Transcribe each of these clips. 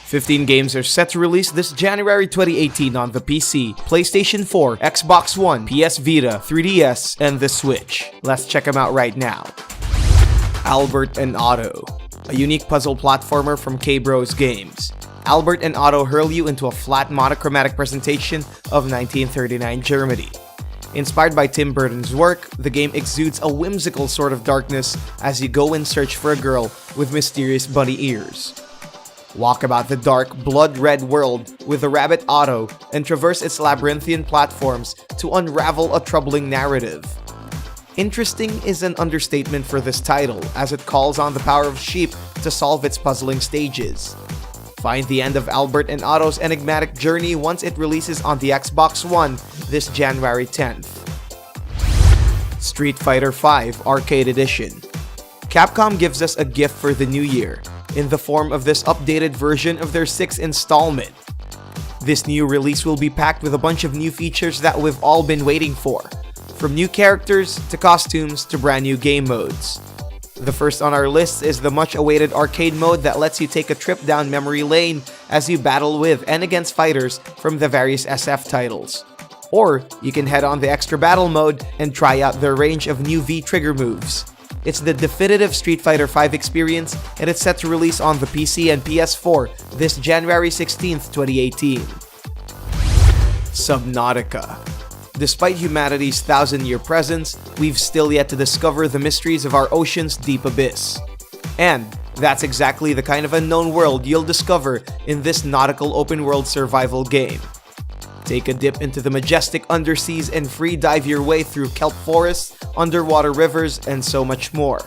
15 games are set to release this January 2018 on the PC, PlayStation 4, Xbox One, PS Vita, 3DS, and the Switch. Let's check them out right now. Albert and Otto, a unique puzzle platformer from K-Bros Games. Albert and Otto hurl you into a flat monochromatic presentation of 1939 Germany. Inspired by Tim Burton's work, the game exudes a whimsical sort of darkness as you go in search for a girl with mysterious bunny ears. Walk about the dark, blood-red world with the rabbit Otto and traverse its labyrinthian platforms to unravel a troubling narrative. Interesting is an understatement for this title, as it calls on the power of sheep to solve its puzzling stages. Find the end of Albert and Otto's enigmatic journey once it releases on the Xbox One this January 10th. Street Fighter V Arcade Edition. Capcom gives us a gift for the new year, in the form of this updated version of their 6th installment. This new release will be packed with a bunch of new features that we've all been waiting for, from new characters to costumes to brand new game modes. The first on our list is the much-awaited arcade mode that lets you take a trip down memory lane as you battle with and against fighters from the various SF titles. Or you can head on the extra battle mode and try out their range of new V-trigger moves. It's the definitive Street Fighter V experience, and it's set to release on the PC and PS4 this January 16th, 2018. Subnautica. Despite humanity's 1,000-year presence, we've still yet to discover the mysteries of our ocean's deep abyss. And that's exactly the kind of unknown world you'll discover in this nautical open-world survival game. Take a dip into the majestic underseas and free dive your way through kelp forests, underwater rivers, and so much more.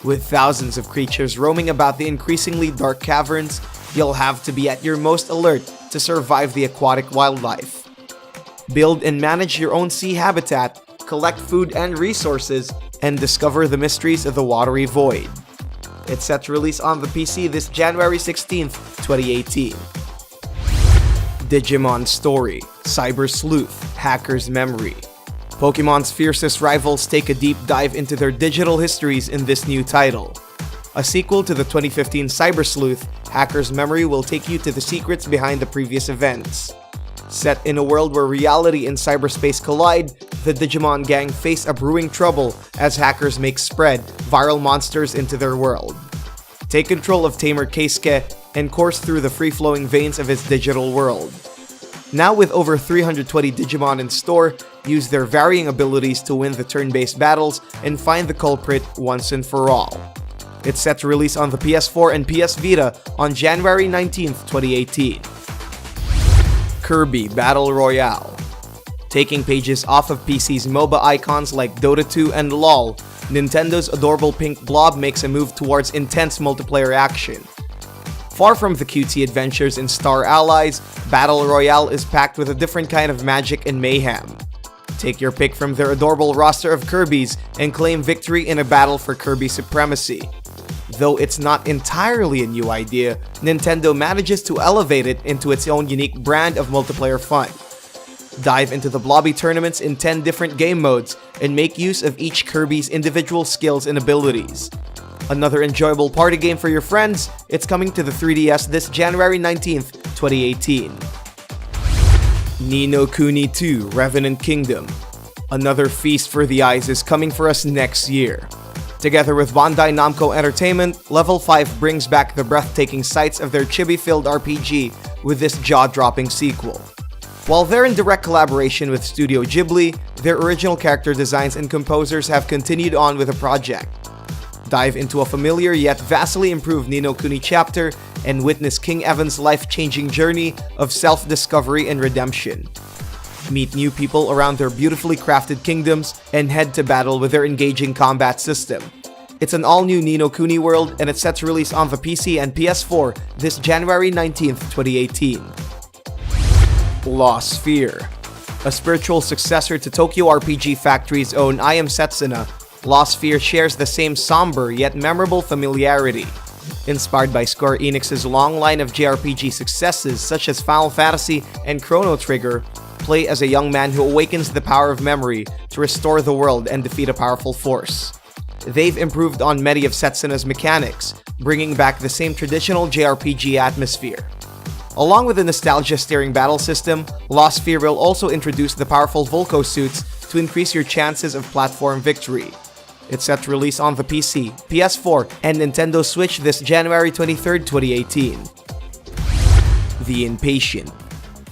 With thousands of creatures roaming about the increasingly dark caverns, you'll have to be at your most alert to survive the aquatic wildlife. Build and manage your own sea habitat, collect food and resources, and discover the mysteries of the watery void. It's set to release on the PC this January 16th, 2018. Digimon Story, Cyber Sleuth, Hacker's Memory. Pokemon's fiercest rivals take a deep dive into their digital histories in this new title. A sequel to the 2015 Cyber Sleuth, Hacker's Memory will take you to the secrets behind the previous events. Set in a world where reality and cyberspace collide, the Digimon gang face a brewing trouble as hackers make spread viral monsters into their world. Take control of Tamer Keisuke and course through the free-flowing veins of his digital world. Now with over 320 Digimon in store, use their varying abilities to win the turn-based battles and find the culprit once and for all. It's set to release on the PS4 and PS Vita on January 19th, 2018. Kirby Battle Royale. Taking pages off of PC's MOBA icons like Dota 2 and LoL, Nintendo's adorable pink blob makes a move towards intense multiplayer action. Far from the cutesy adventures in Star Allies, Battle Royale is packed with a different kind of magic and mayhem. Take your pick from their adorable roster of Kirbys and claim victory in a battle for Kirby supremacy. Though it's not entirely a new idea, Nintendo manages to elevate it into its own unique brand of multiplayer fun. Dive into the Blobby tournaments in 10 different game modes and make use of each Kirby's individual skills and abilities. Another enjoyable party game for your friends, it's coming to the 3DS this January 19th, 2018. Ni no Kuni 2 Revenant Kingdom. Another feast for the eyes is coming for us next year. Together with Bandai Namco Entertainment, Level 5 brings back the breathtaking sights of their chibi-filled RPG with this jaw-dropping sequel. While they're in direct collaboration with Studio Ghibli, their original character designs and composers have continued on with the project. Dive into a familiar yet vastly improved Ni no Kuni chapter and witness King Evan's life-changing journey of self-discovery and redemption. Meet new people around their beautifully crafted kingdoms and head to battle with their engaging combat system. It's an all-new Ni no Kuni world, and it's set to release on the PC and PS4 this January 19th, 2018. Lost Sphere. A spiritual successor to Tokyo RPG Factory's own I Am Setsuna, Lost Sphere shares the same somber yet memorable familiarity. Inspired by Square Enix's long line of JRPG successes such as Final Fantasy and Chrono Trigger, play as a young man who awakens the power of memory to restore the world and defeat a powerful force. They've improved on many of Setsuna's mechanics, bringing back the same traditional JRPG atmosphere. Along with the nostalgia steering battle system, Lost Sphere will also introduce the powerful Volco suits to increase your chances of platform victory. It's set to release on the PC, PS4, and Nintendo Switch this January 23, 2018. The Impatient.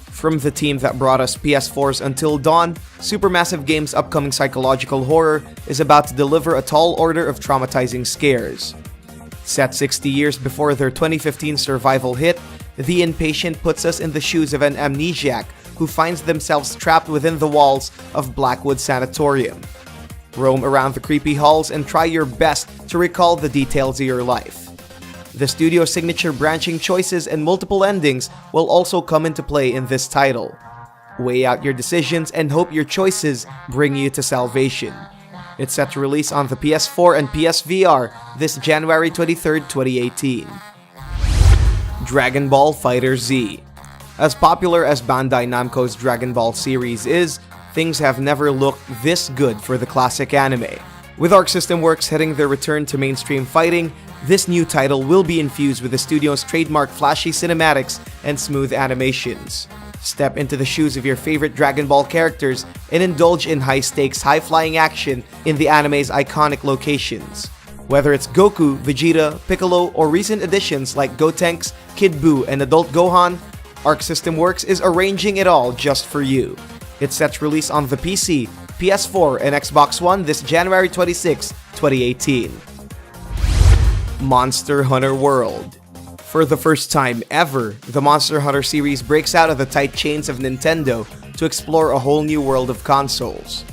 From the team that brought us PS4's Until Dawn, Supermassive Games' upcoming psychological horror is about to deliver a tall order of traumatizing scares. Set 60 years before their 2015 survival hit, The Impatient puts us in the shoes of an amnesiac who finds themselves trapped within the walls of Blackwood Sanatorium. Roam around the creepy halls and try your best to recall the details of your life. The studio's signature branching choices and multiple endings will also come into play in this title. Weigh out your decisions and hope your choices bring you to salvation. It's set to release on the PS4 and PSVR this January 23, 2018. Dragon Ball FighterZ. As popular as Bandai Namco's Dragon Ball series is, things have never looked this good for the classic anime. With Arc System Works hitting their return to mainstream fighting, this new title will be infused with the studio's trademark flashy cinematics and smooth animations. Step into the shoes of your favorite Dragon Ball characters and indulge in high-stakes, high-flying action in the anime's iconic locations. Whether it's Goku, Vegeta, Piccolo, or recent additions like Gotenks, Kid Buu, and Adult Gohan, Arc System Works is arranging it all just for you. It's set to release on the PC, PS4, and Xbox One this January 26, 2018. Monster Hunter World. For the first time ever, the Monster Hunter series breaks out of the tight chains of Nintendo to explore a whole new world of consoles.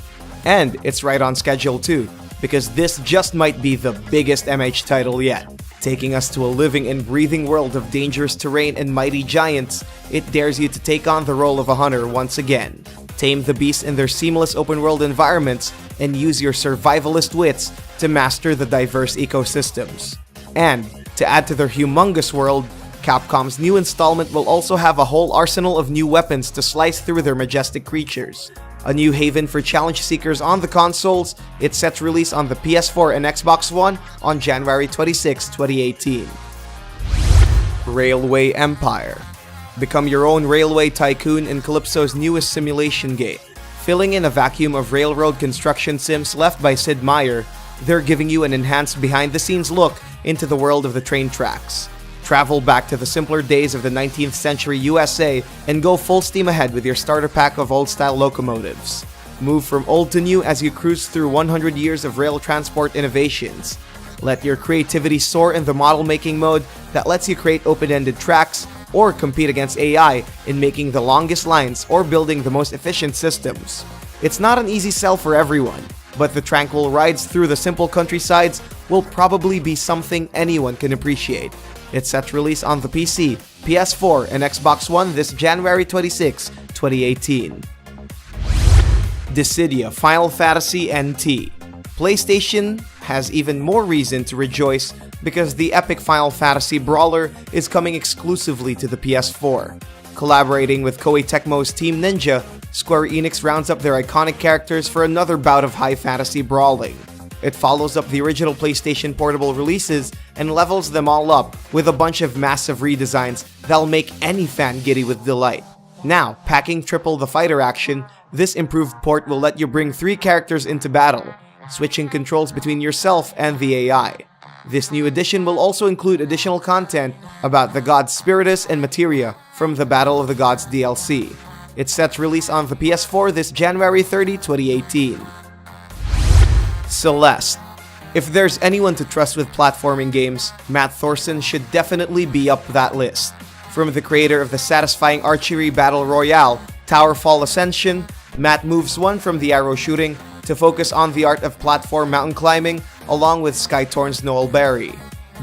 And it's right on schedule too, because this just might be the biggest MH title yet. Taking us to a living and breathing world of dangerous terrain and mighty giants, it dares you to take on the role of a hunter once again. Tame the beasts in their seamless open-world environments and use your survivalist wits to master the diverse ecosystems. And, to add to their humongous world, Capcom's new installment will also have a whole arsenal of new weapons to slice through their majestic creatures. A new haven for challenge seekers on the consoles, it's set to release on the PS4 and Xbox One on January 26, 2018. Railway Empire. Become your own railway tycoon in Calypso's newest simulation game. Filling in a vacuum of railroad construction sims left by Sid Meier, they're giving you an enhanced behind-the-scenes look into the world of the train tracks. Travel back to the simpler days of the 19th century USA and go full steam ahead with your starter pack of old-style locomotives. Move from old to new as you cruise through 100 years of rail transport innovations. Let your creativity soar in the model-making mode that lets you create open-ended tracks or compete against AI in making the longest lines or building the most efficient systems. It's not an easy sell for everyone, but the tranquil rides through the simple countrysides will probably be something anyone can appreciate. It's set to release on the PC, PS4, and Xbox One this January 26, 2018. Dissidia Final Fantasy NT. PlayStation has even more reason to rejoice because the epic Final Fantasy brawler is coming exclusively to the PS4. Collaborating with Koei Tecmo's Team Ninja, Square Enix rounds up their iconic characters for another bout of high fantasy brawling. It follows up the original PlayStation Portable releases and levels them all up with a bunch of massive redesigns that'll make any fan giddy with delight. Now, packing triple the fighter action, this improved port will let you bring 3 characters into battle, switching controls between yourself and the AI. This new edition will also include additional content about the gods Spiritus and Materia from the Battle of the Gods DLC. It's set to release on the PS4 this January 30, 2018. Celeste. If there's anyone to trust with platforming games, Matt Thorson should definitely be up that list. From the creator of the satisfying archery battle royale, Towerfall Ascension, Matt moves on from the arrow shooting to focus on the art of platform mountain climbing along with Skytorn's Noel Berry.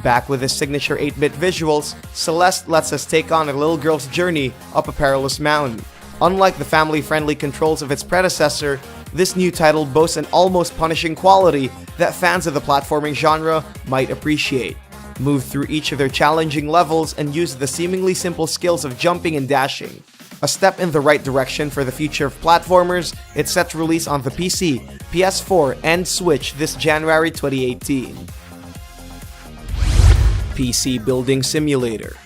Back with his signature 8-bit visuals, Celeste lets us take on a little girl's journey up a perilous mountain. Unlike the family-friendly controls of its predecessor, this new title boasts an almost punishing quality that fans of the platforming genre might appreciate. Move through each of their challenging levels and use the seemingly simple skills of jumping and dashing. A step in the right direction for the future of platformers, it's set to release on the PC, PS4, and Switch this January 2018. PC Building Simulator.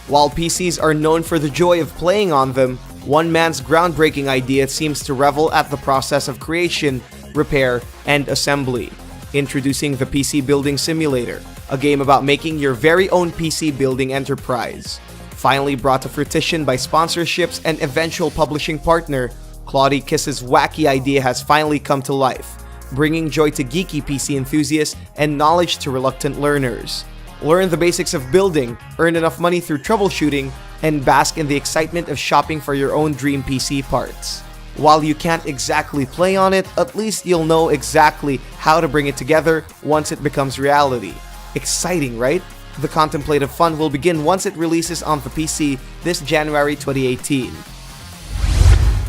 While PCs are known for the joy of playing on them, one man's groundbreaking idea seems to revel at the process of creation, repair, and assembly. Introducing the PC Building Simulator, a game about making your very own PC building enterprise. Finally brought to fruition by sponsorships and eventual publishing partner, Claudie Kiss's wacky idea has finally come to life, bringing joy to geeky PC enthusiasts and knowledge to reluctant learners. Learn the basics of building, earn enough money through troubleshooting, and bask in the excitement of shopping for your own dream PC parts. While you can't exactly play on it, at least you'll know exactly how to bring it together once it becomes reality. Exciting, right? The contemplative fun will begin once it releases on the PC this January 2018.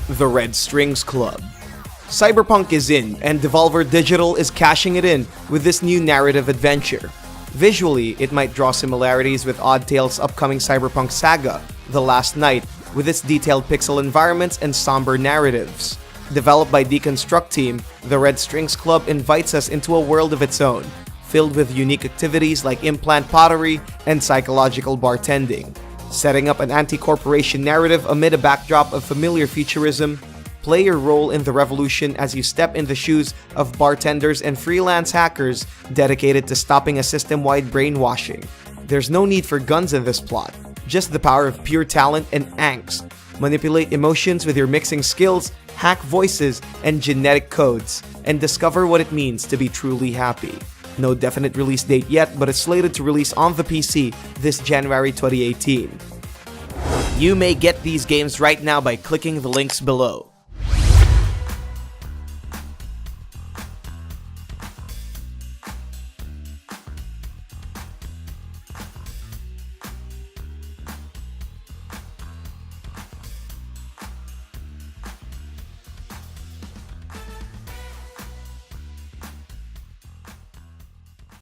The Red Strings Club. Cyberpunk is in, and Devolver Digital is cashing it in with this new narrative adventure. Visually, it might draw similarities with Odd Tales' upcoming cyberpunk saga, The Last Night, with its detailed pixel environments and somber narratives. Developed by Deconstruct Team, the Red Strings Club invites us into a world of its own, filled with unique activities like implant pottery and psychological bartending. Setting up an anti-corporation narrative amid a backdrop of familiar futurism, play your role in the revolution as you step in the shoes of bartenders and freelance hackers dedicated to stopping a system-wide brainwashing. There's no need for guns in this plot, just the power of pure talent and angst. Manipulate emotions with your mixing skills, hack voices, and genetic codes, and discover what it means to be truly happy. No definite release date yet, but it's slated to release on the PC this January 2018. You may get these games right now by clicking the links below.